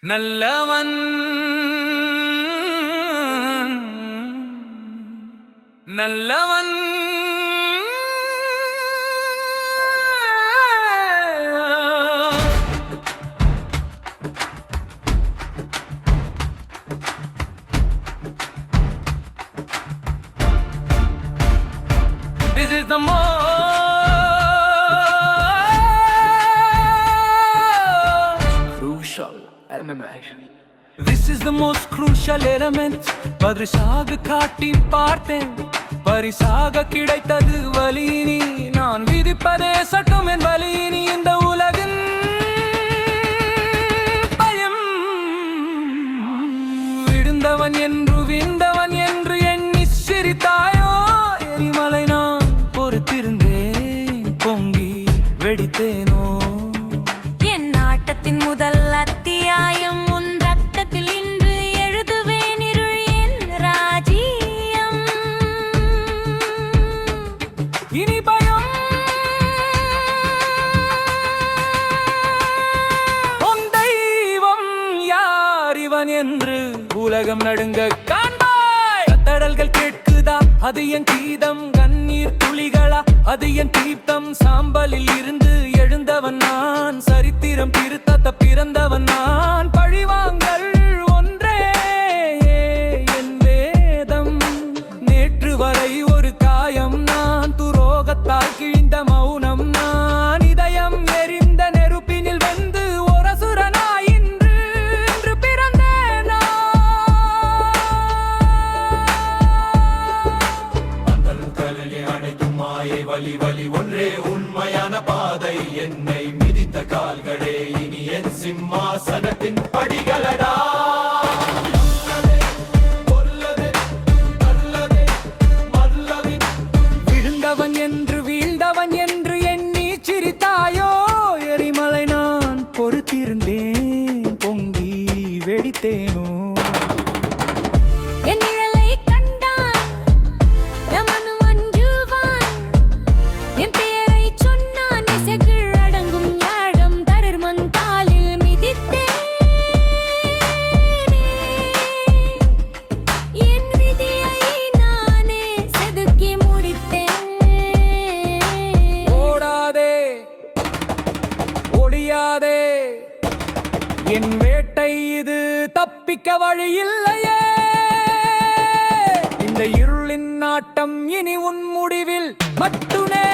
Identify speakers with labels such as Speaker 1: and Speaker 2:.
Speaker 1: நல்லவன் நல்லவன் This is the most crucial element. This is the most crucial element. பரிசாக காட்டி பார்த்தேன், பரிசாக கிடைத்தது வலினி. நான் விதிப்பதே சட்டம் என் வலினி. இந்த உலகின் பயம் விழுந்தவன் என்று வீழ்ந்தவன் என்று எண்ணி சிரித்தாயோ. எரிமலை நான் பொறுத்திருந்தேன், பொங்கி வெடித்தேனோ.
Speaker 2: என் நாட்டத்தின் முதல் அத்தியாயம் உன் ரத்தத்தில் இன்று எழுதுவேன். இருள் என் ராஜ்யம்.
Speaker 1: இனி பயம் உன் தெய்வம் யார் இவன் என்று உலகம் நடுங்க காண்பாய். கத்தடல்கள் கேட்குதா, அது என் கீதம். கண்ணீர் துளிகளா, அது என் தீர்த்தம். சாம்பலில் இருந்து எழுந்தவன் நான், சரித்திரம் திருத்த பிறந்தவன் நான். பழிவாங்கல் ஒன்றே என் வேதம். நேற்று வரை ஒரு காயம் நான், துரோகத்தால் கிழிந்த மௌனம் நான். இதயம் எரிந்த நெருப்பினில் வெந்து ஒரு அசுரனாய் இன்று பிறந்தேன் நான்.
Speaker 3: கடலே அனைத்தும் மாயை, வலி வலி ஒன்றே உண்மையான பாதை. என்னை மிதித்த கால்களே இனி என் சிம்மாசனத்தின் படிகளடா.
Speaker 1: விழுந்தவன் என்று வீழ்ந்தவன் என்று எண்ணி சிரித்தாயோ. எரிமலை நான் பொறுத்திருந்தேன், பொங்கி வெடித்தேனோ.
Speaker 2: என் நிழலை கண்டான், எமனும் அஞ்சுவான். என் பெயரை சொன்னான், இசைகள் அடங்கும் யாழம் தருமன் காலில் மிதித்தேனே. என் விதியை நானே செதுக்கி முடித்தேன்.
Speaker 1: ஓடாதே, ஒளியாதே, என் வேட்டை இது, தப்பிக்க வழி இல்லையே. இந்த இருளின் நாட்டம் இனி உன் முடிவில் மட்டுமே.